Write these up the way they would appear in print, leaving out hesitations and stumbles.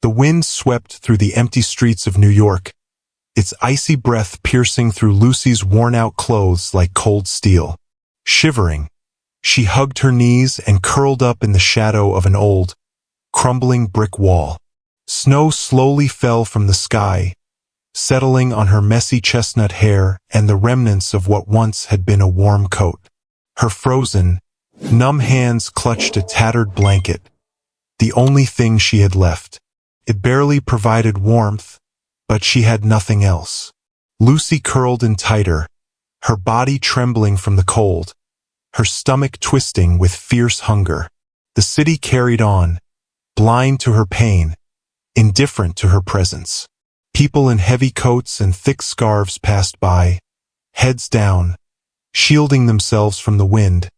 The wind swept through the empty streets of New York, its icy breath piercing through Lucy's worn-out clothes like cold steel. Shivering, she hugged her knees and curled up in the shadow of an old, crumbling brick wall. Snow slowly fell from the sky, settling on her messy chestnut hair and the remnants of what once had been a warm coat. Her frozen, numb hands clutched a tattered blanket, the only thing she had left. It barely provided warmth, but she had nothing else. Lucy curled in tighter, her body trembling from the cold, her stomach twisting with fierce hunger. The city carried on, blind to her pain, indifferent to her presence. People in heavy coats and thick scarves passed by, heads down, shielding themselves from the wind,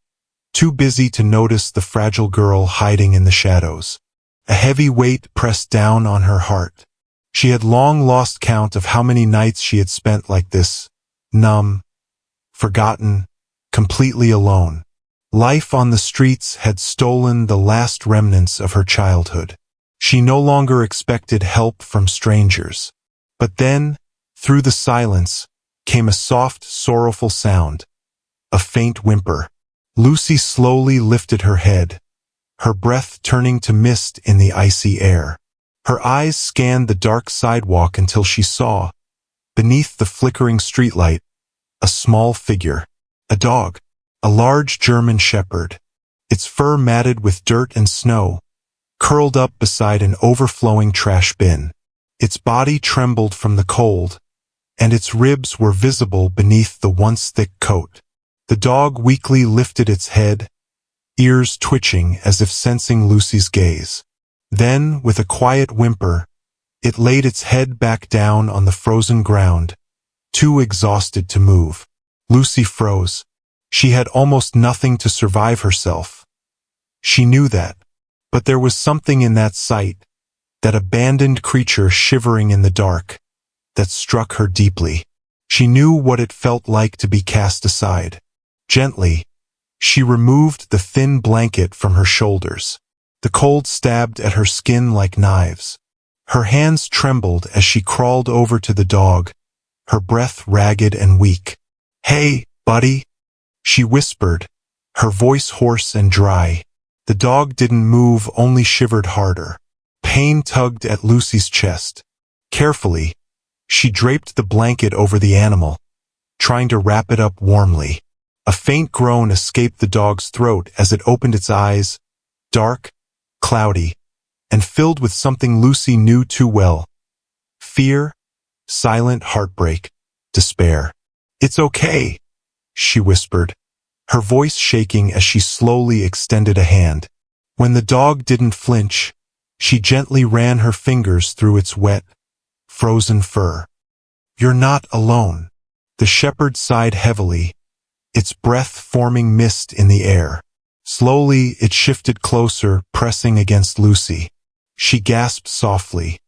too busy to notice the fragile girl hiding in the shadows. A heavy weight pressed down on her heart. She had long lost count of how many nights she had spent like this, numb, forgotten, completely alone. Life on the streets had stolen the last remnants of her childhood. She no longer expected help from strangers. But then, through the silence, came a soft, sorrowful sound, a faint whimper. Lucy slowly lifted her head, her breath turning to mist in the icy air. Her eyes scanned the dark sidewalk until she saw, beneath the flickering streetlight, a small figure. A dog. A large German shepherd, its fur matted with dirt and snow, curled up beside an overflowing trash bin. Its body trembled from the cold, and its ribs were visible beneath the once thick coat. The dog weakly lifted its head, ears twitching as if sensing Lucy's gaze. Then, with a quiet whimper, it laid its head back down on the frozen ground, too exhausted to move. Lucy froze. She had almost nothing to survive herself. She knew that. But there was something in that sight, that abandoned creature shivering in the dark, that struck her deeply. She knew what it felt like to be cast aside. Gently, she removed the thin blanket from her shoulders. The cold stabbed at her skin like knives. Her hands trembled as she crawled over to the dog, her breath ragged and weak. "Hey, buddy," she whispered, her voice hoarse and dry. The dog didn't move, only shivered harder. Pain tugged at Lucy's chest. Carefully, she draped the blanket over the animal, trying to wrap it up warmly. A faint groan escaped the dog's throat as it opened its eyes, dark, cloudy, and filled with something Lucy knew too well. Fear, silent heartbreak, despair. "It's okay," she whispered, her voice shaking as she slowly extended a hand. When the dog didn't flinch, she gently ran her fingers through its wet, frozen fur. "You're not alone." The shepherd sighed heavily, its breath forming mist in the air. Slowly, it shifted closer, pressing against Lucy. She gasped softly.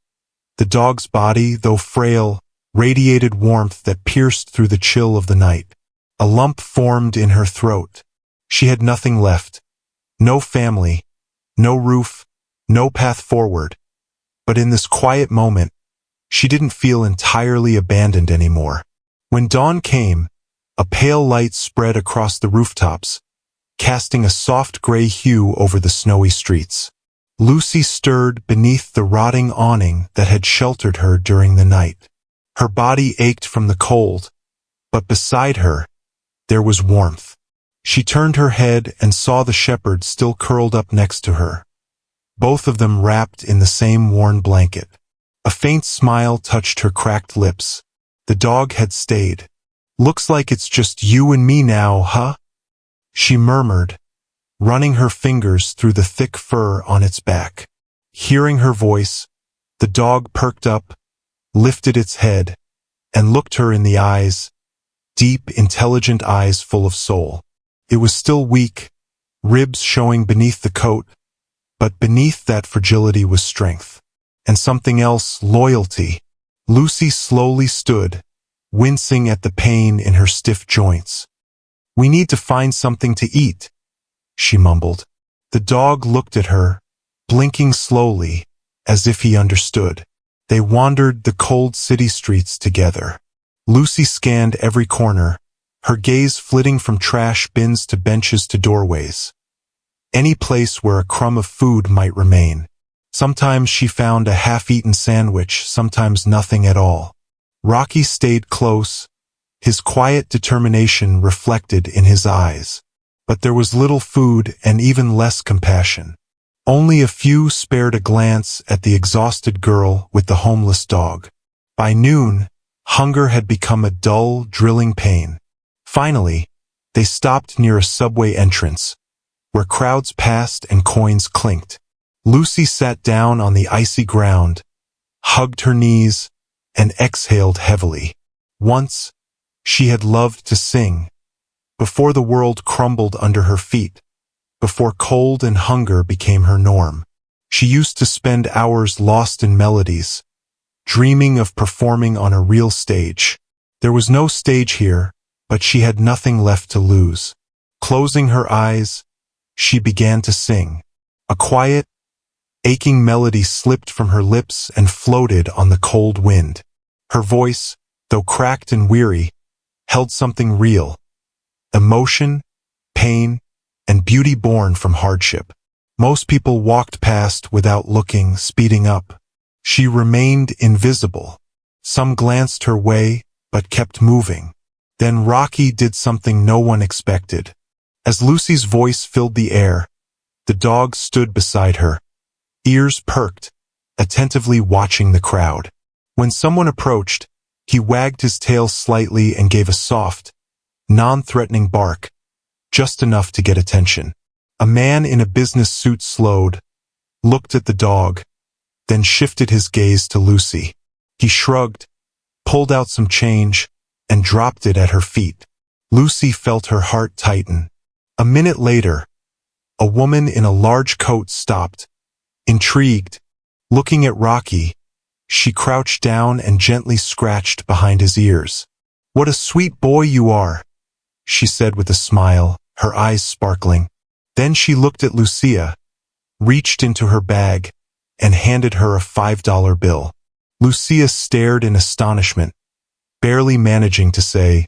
The dog's body, though frail, radiated warmth that pierced through the chill of the night. A lump formed in her throat. She had nothing left. No family, no roof, no path forward. But in this quiet moment, she didn't feel entirely abandoned anymore. When dawn came, a pale light spread across the rooftops, casting a soft gray hue over the snowy streets. Lucy stirred beneath the rotting awning that had sheltered her during the night. Her body ached from the cold, but beside her, there was warmth. She turned her head and saw the shepherd still curled up next to her, both of them wrapped in the same worn blanket. A faint smile touched her cracked lips. The dog had stayed. "Looks like it's just you and me now, huh?" she murmured, running her fingers through the thick fur on its back. Hearing her voice, the dog perked up, lifted its head, and looked her in the eyes, deep, intelligent eyes full of soul. It was still weak, ribs showing beneath the coat, but beneath that fragility was strength. And something else, loyalty. Lucy slowly stood, wincing at the pain in her stiff joints. "We need to find something to eat," she mumbled. The dog looked at her, blinking slowly, as if he understood. They wandered the cold city streets together. Lucy scanned every corner, her gaze flitting from trash bins to benches to doorways. Any place where a crumb of food might remain. Sometimes she found a half-eaten sandwich, sometimes nothing at all. Rocky stayed close, his quiet determination reflected in his eyes. But there was little food and even less compassion. Only a few spared a glance at the exhausted girl with the homeless dog. By noon, hunger had become a dull, drilling pain. Finally, they stopped near a subway entrance, where crowds passed and coins clinked. Lucy sat down on the icy ground, hugged her knees, and exhaled heavily. Once, she had loved to sing. Before the world crumbled under her feet, before cold and hunger became her norm. She used to spend hours lost in melodies, dreaming of performing on a real stage. There was no stage here, but she had nothing left to lose. Closing her eyes, she began to sing. A quiet, aching melody slipped from her lips and floated on the cold wind. Her voice, though cracked and weary, held something real. Emotion, pain, and beauty born from hardship. Most people walked past without looking, speeding up. She remained invisible. Some glanced her way, but kept moving. Then Rocky did something no one expected. As Lucy's voice filled the air, the dog stood beside her, ears perked, attentively watching the crowd. When someone approached, he wagged his tail slightly and gave a soft, non-threatening bark, just enough to get attention. A man in a business suit slowed, looked at the dog, then shifted his gaze to Lucy. He shrugged, pulled out some change, and dropped it at her feet. Lucy felt her heart tighten. A minute later, a woman in a large coat stopped. Intrigued, looking at Rocky, she crouched down and gently scratched behind his ears. "What a sweet boy you are," she said with a smile, her eyes sparkling. Then she looked at Lucia, reached into her bag, and handed her a $5 bill. Lucia stared in astonishment, barely managing to say,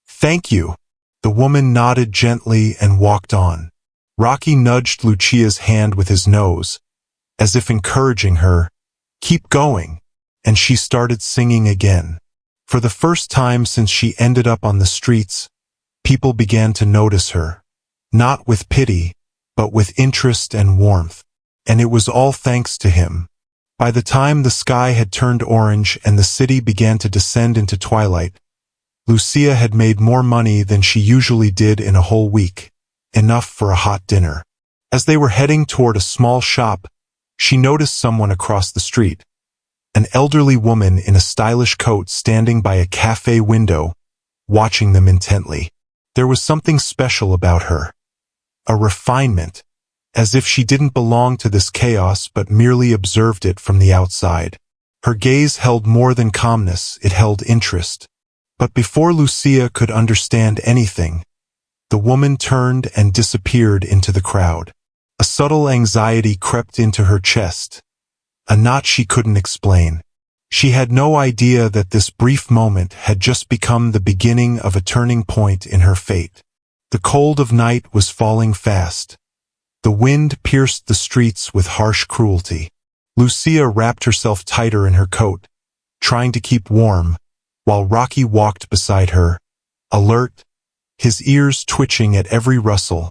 "Thank you." The woman nodded gently and walked on. Rocky nudged Lucia's hand with his nose, as if encouraging her, "Keep going," and she started singing again. For the first time since she ended up on the streets, people began to notice her, not with pity, but with interest and warmth. And it was all thanks to him. By the time the sky had turned orange and the city began to descend into twilight, Lucia had made more money than she usually did in a whole week, enough for a hot dinner. As they were heading toward a small shop, she noticed someone across the street, an elderly woman in a stylish coat standing by a cafe window, watching them intently. There was something special about her, a refinement, as if she didn't belong to this chaos but merely observed it from the outside. Her gaze held more than calmness, it held interest. But before Lucia could understand anything, the woman turned and disappeared into the crowd. A subtle anxiety crept into her chest, a knot she couldn't explain. She had no idea that this brief moment had just become the beginning of a turning point in her fate. The cold of night was falling fast. The wind pierced the streets with harsh cruelty. Lucia wrapped herself tighter in her coat, trying to keep warm, while Rocky walked beside her, alert, his ears twitching at every rustle,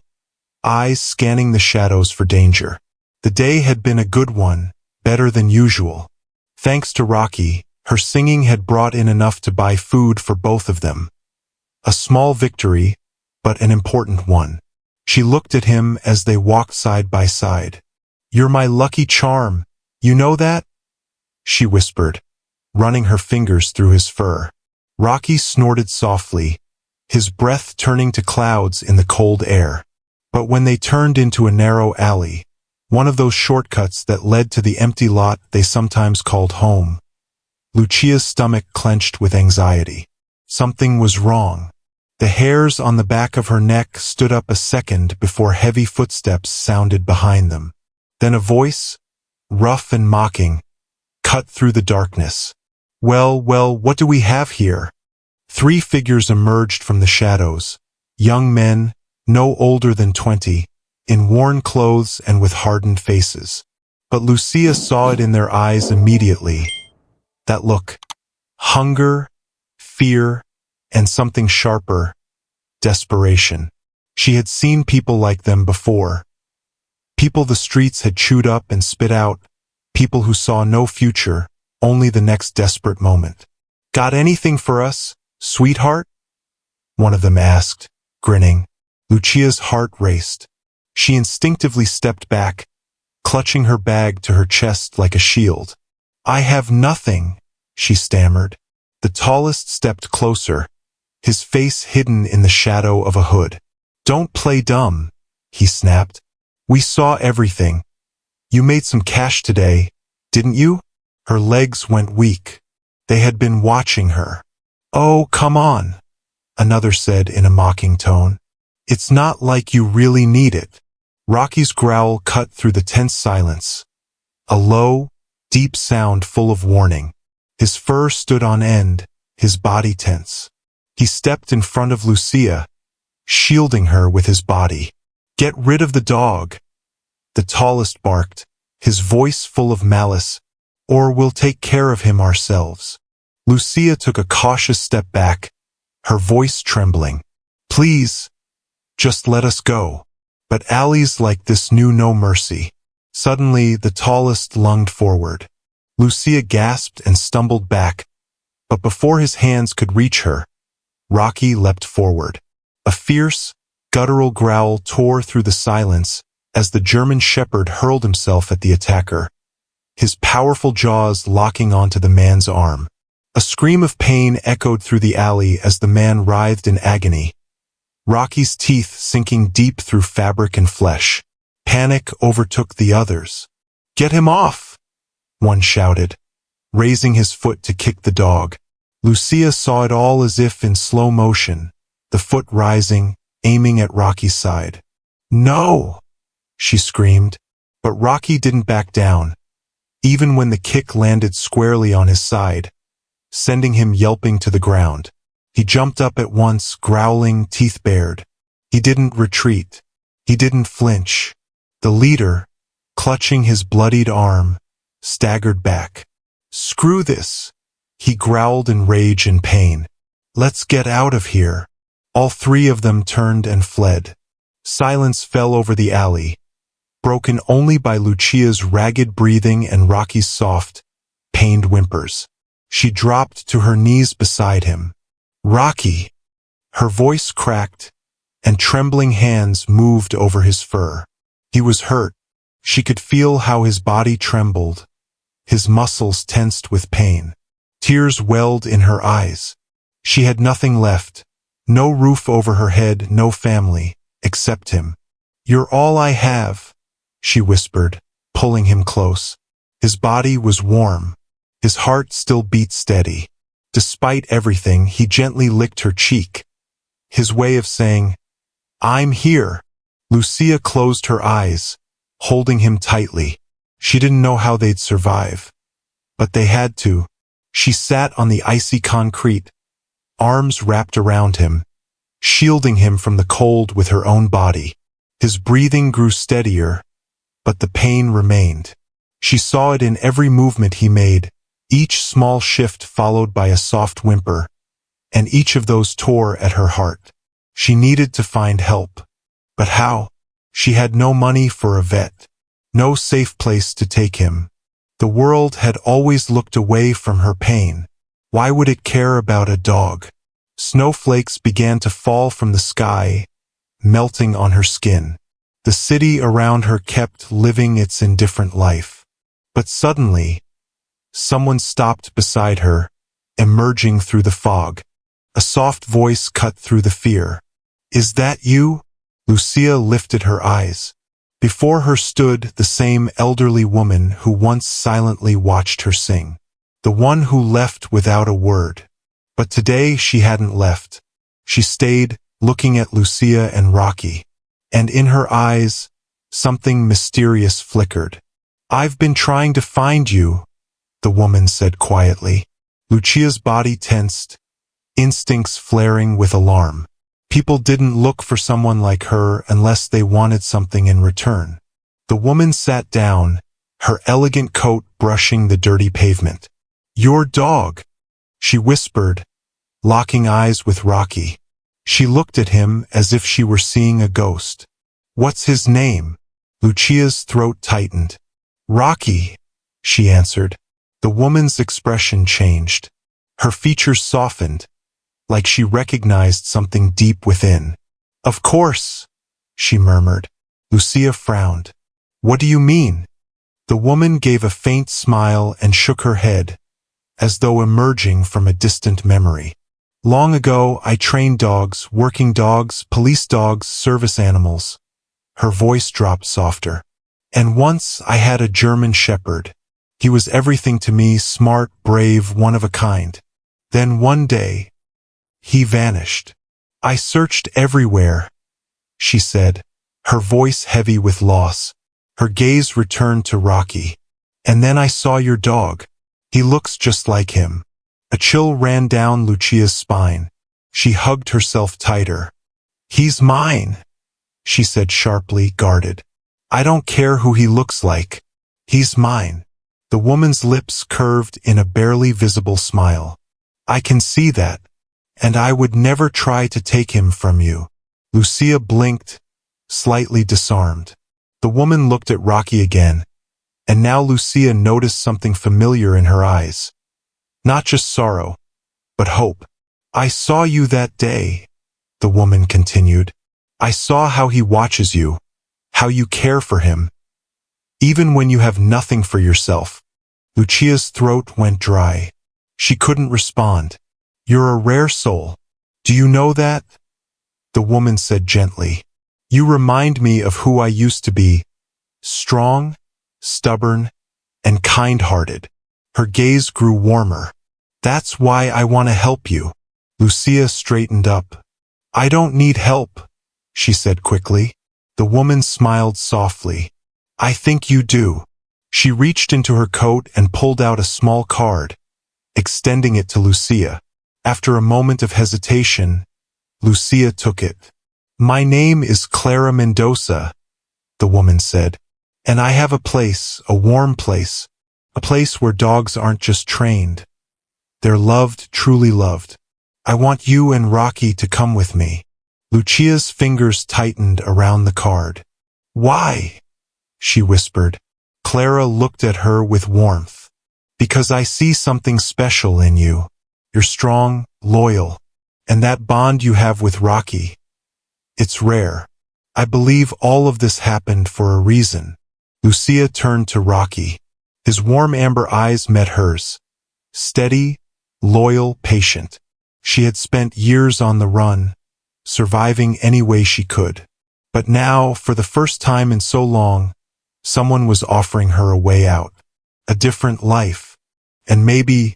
eyes scanning the shadows for danger. The day had been a good one, better than usual. Thanks to Rocky, her singing had brought in enough to buy food for both of them. A small victory, but an important one. She looked at him as they walked side by side. "You're my lucky charm, you know that?" she whispered, running her fingers through his fur. Rocky snorted softly, his breath turning to clouds in the cold air. But when they turned into a narrow alley, one of those shortcuts that led to the empty lot they sometimes called home, Lucia's stomach clenched with anxiety. Something was wrong. The hairs on the back of her neck stood up a second before heavy footsteps sounded behind them. Then a voice, rough and mocking, cut through the darkness. Well, well, what do we have here? Three figures emerged from the shadows, young men, no older than 20, in worn clothes and with hardened faces. But Lucia saw it in their eyes immediately. That look. Hunger, fear, and something sharper, desperation. She had seen people like them before. People the streets had chewed up and spit out, people who saw no future, only the next desperate moment. Got anything for us, sweetheart? One of them asked, grinning. Lucia's heart raced. She instinctively stepped back, clutching her bag to her chest like a shield. I have nothing, she stammered. The tallest stepped closer, his face hidden in the shadow of a hood. Don't play dumb, he snapped. We saw everything. You made some cash today, didn't you? Her legs went weak. They had been watching her. Oh, come on, another said in a mocking tone. It's not like you really need it. Rocky's growl cut through the tense silence. A low, deep sound full of warning. His fur stood on end, his body tense. He stepped in front of Lucia, shielding her with his body. Get rid of the dog, the tallest barked, his voice full of malice, or we'll take care of him ourselves. Lucia took a cautious step back, her voice trembling. Please, just let us go. But alleys like this knew no mercy. Suddenly, the tallest lunged forward. Lucia gasped and stumbled back, but before his hands could reach her, Rocky leapt forward. A fierce, guttural growl tore through the silence as the German shepherd hurled himself at the attacker, his powerful jaws locking onto the man's arm. A scream of pain echoed through the alley as the man writhed in agony, Rocky's teeth sinking deep through fabric and flesh. Panic overtook the others. Get him off! One shouted, raising his foot to kick the dog. Lucia saw it all as if in slow motion, the foot rising, aiming at Rocky's side. No! She screamed, but Rocky didn't back down, even when the kick landed squarely on his side, sending him yelping to the ground. He jumped up at once, growling, teeth bared. He didn't retreat. He didn't flinch. The leader, clutching his bloodied arm, staggered back. Screw this, he growled in rage and pain. Let's get out of here. All three of them turned and fled. Silence fell over the alley, broken only by Lucia's ragged breathing and Rocky's soft, pained whimpers. She dropped to her knees beside him. Rocky! Her voice cracked, and trembling hands moved over his fur. He was hurt. She could feel how his body trembled, his muscles tensed with pain. Tears welled in her eyes. She had nothing left, no roof over her head, no family, except him. You're all I have, she whispered, pulling him close. His body was warm. His heart still beat steady. Despite everything, he gently licked her cheek, his way of saying, I'm here. Lucia closed her eyes, holding him tightly. She didn't know how they'd survive, but they had to. She sat on the icy concrete, arms wrapped around him, shielding him from the cold with her own body. His breathing grew steadier, but the pain remained. She saw it in every movement he made, each small shift followed by a soft whimper, and each of those tore at her heart. She needed to find help. But how? She had no money for a vet, no safe place to take him. The world had always looked away from her pain. Why would it care about a dog? Snowflakes began to fall from the sky, melting on her skin. The city around her kept living its indifferent life. But suddenly, someone stopped beside her, emerging through the fog. A soft voice cut through the fear. Is that you? Lucia lifted her eyes. Before her stood the same elderly woman who once silently watched her sing. The one who left without a word. But today she hadn't left. She stayed, looking at Lucia and Rocky. And in her eyes, something mysterious flickered. I've been trying to find you, the woman said quietly. Lucia's body tensed, instincts flaring with alarm. People didn't look for someone like her unless they wanted something in return. The woman sat down, her elegant coat brushing the dirty pavement. Your dog, she whispered, locking eyes with Rocky. She looked at him as if she were seeing a ghost. What's his name? Lucia's throat tightened. Rocky, she answered. The woman's expression changed. Her features softened, like she recognized something deep within. Of course, she murmured. Lucia frowned. What do you mean? The woman gave a faint smile and shook her head, as though emerging from a distant memory. Long ago, I trained dogs, working dogs, police dogs, service animals. Her voice dropped softer. And once I had a German shepherd. He was everything to me, smart, brave, one of a kind. Then one day, he vanished. I searched everywhere, she said, her voice heavy with loss. Her gaze returned to Rocky. And then I saw your dog. He looks just like him. A chill ran down Lucia's spine. She hugged herself tighter. He's mine, she said sharply, guarded. I don't care who he looks like. He's mine. The woman's lips curved in a barely visible smile. I can see that, and I would never try to take him from you. Lucia blinked, slightly disarmed. The woman looked at Rocky again, and now Lucia noticed something familiar in her eyes. Not just sorrow, but hope. I saw you that day, the woman continued. I saw how he watches you, how you care for him, even when you have nothing for yourself. Lucia's throat went dry. She couldn't respond. You're a rare soul. Do you know that? The woman said gently. You remind me of who I used to be. Strong, stubborn, and kind-hearted. Her gaze grew warmer. That's why I want to help you. Lucia straightened up. I don't need help, she said quickly. The woman smiled softly. I think you do. She reached into her coat and pulled out a small card, extending it to Lucia. After a moment of hesitation, Lucia took it. My name is Clara Mendoza, the woman said, and I have a place, a warm place, a place where dogs aren't just trained. They're loved, truly loved. I want you and Rocky to come with me. Lucia's fingers tightened around the card. Why? She whispered. Clara looked at her with warmth. Because I see something special in you. You're strong, loyal, and that bond you have with Rocky. It's rare. I believe all of this happened for a reason. Lucia turned to Rocky. His warm amber eyes met hers. Steady, loyal, patient. She had spent years on the run, surviving any way she could. But now, for the first time in so long, someone was offering her a way out, a different life. And maybe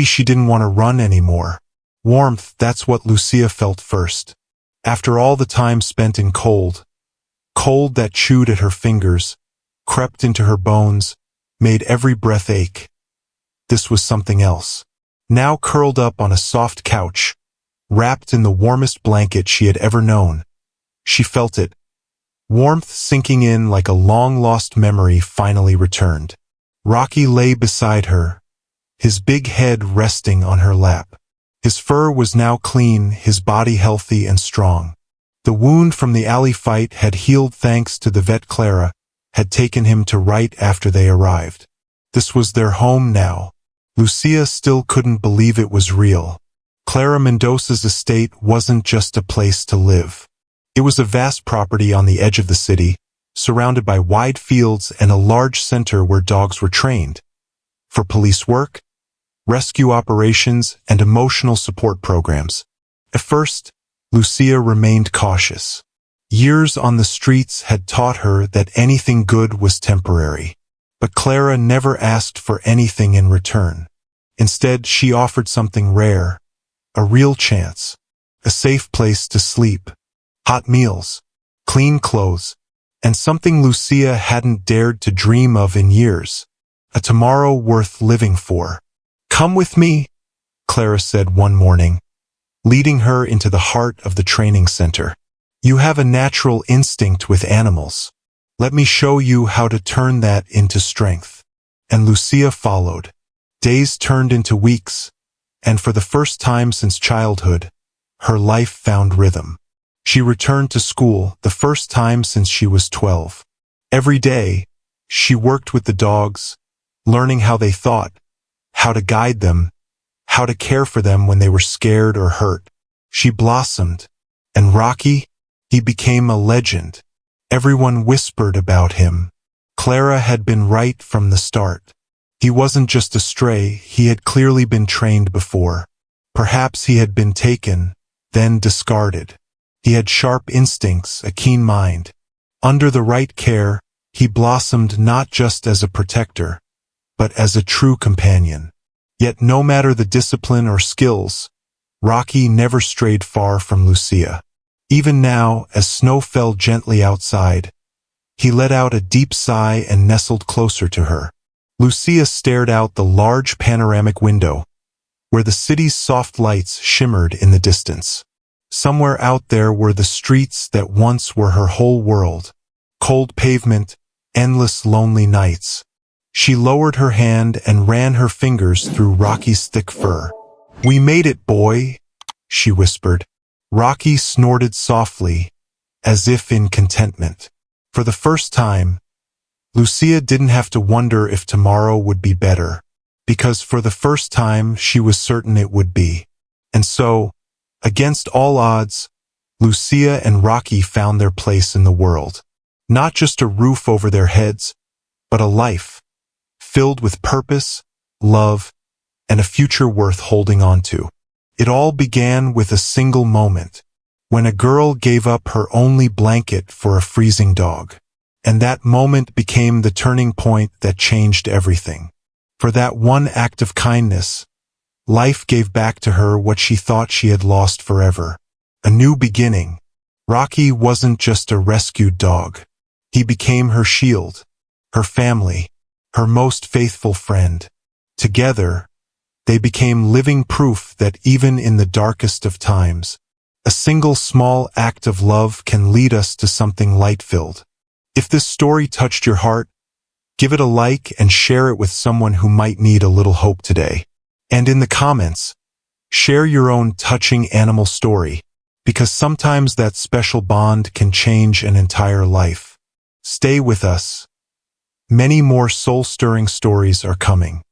she didn't want to run anymore. Warmth, that's what Lucia felt first. After all the time spent in cold that chewed at her fingers, crept into her bones, made every breath ache. This was something else. Now curled up on a soft couch, wrapped in the warmest blanket she had ever known. She felt it. Warmth sinking in like a long-lost memory finally returned. Rocky lay beside her, his big head resting on her lap. His fur was now clean, his body healthy and strong. The wound from the alley fight had healed thanks to the vet Clara had taken him to right after they arrived. This was their home now. Lucia still couldn't believe it was real. Clara Mendoza's estate wasn't just a place to live. It was a vast property on the edge of the city, surrounded by wide fields and a large center where dogs were trained. For police work, rescue operations, and emotional support programs. At first, Lucia remained cautious. Years on the streets had taught her that anything good was temporary. But Clara never asked for anything in return. Instead, she offered something rare, a real chance, a safe place to sleep, hot meals, clean clothes, and something Lucia hadn't dared to dream of in years, a tomorrow worth living for. "Come with me," Clara said one morning, leading her into the heart of the training center. "You have a natural instinct with animals. Let me show you how to turn that into strength." And Lucia followed. Days turned into weeks, and for the first time since childhood, her life found rhythm. She returned to school, the first time since she was 12. Every day, she worked with the dogs, learning how they thought, how to guide them, how to care for them when they were scared or hurt. She blossomed, and Rocky, he became a legend. Everyone whispered about him. Clara had been right from the start. He wasn't just a stray, he had clearly been trained before. Perhaps he had been taken, then discarded. He had sharp instincts, a keen mind. Under the right care, he blossomed not just as a protector, but as a true companion. Yet no matter the discipline or skills, Rocky never strayed far from Lucia. Even now, as snow fell gently outside, he let out a deep sigh and nestled closer to her. Lucia stared out the large panoramic window, where the city's soft lights shimmered in the distance. Somewhere out there were the streets that once were her whole world. Cold pavement, endless lonely nights. She lowered her hand and ran her fingers through Rocky's thick fur. "We made it, boy," she whispered. Rocky snorted softly, as if in contentment. For the first time, Lucia didn't have to wonder if tomorrow would be better, because for the first time she was certain it would be. And so, against all odds, Lucia and Rocky found their place in the world. Not just a roof over their heads, but a life, filled with purpose, love, and a future worth holding on to. It all began with a single moment, when a girl gave up her only blanket for a freezing dog. And that moment became the turning point that changed everything. For that one act of kindness, life gave back to her what she thought she had lost forever. A new beginning. Rocky wasn't just a rescued dog. He became her shield, her family, her most faithful friend. Together, they became living proof that even in the darkest of times, a single small act of love can lead us to something light-filled. If this story touched your heart, give it a like and share it with someone who might need a little hope today. And in the comments, share your own touching animal story, because sometimes that special bond can change an entire life. Stay with us. Many more soul-stirring stories are coming.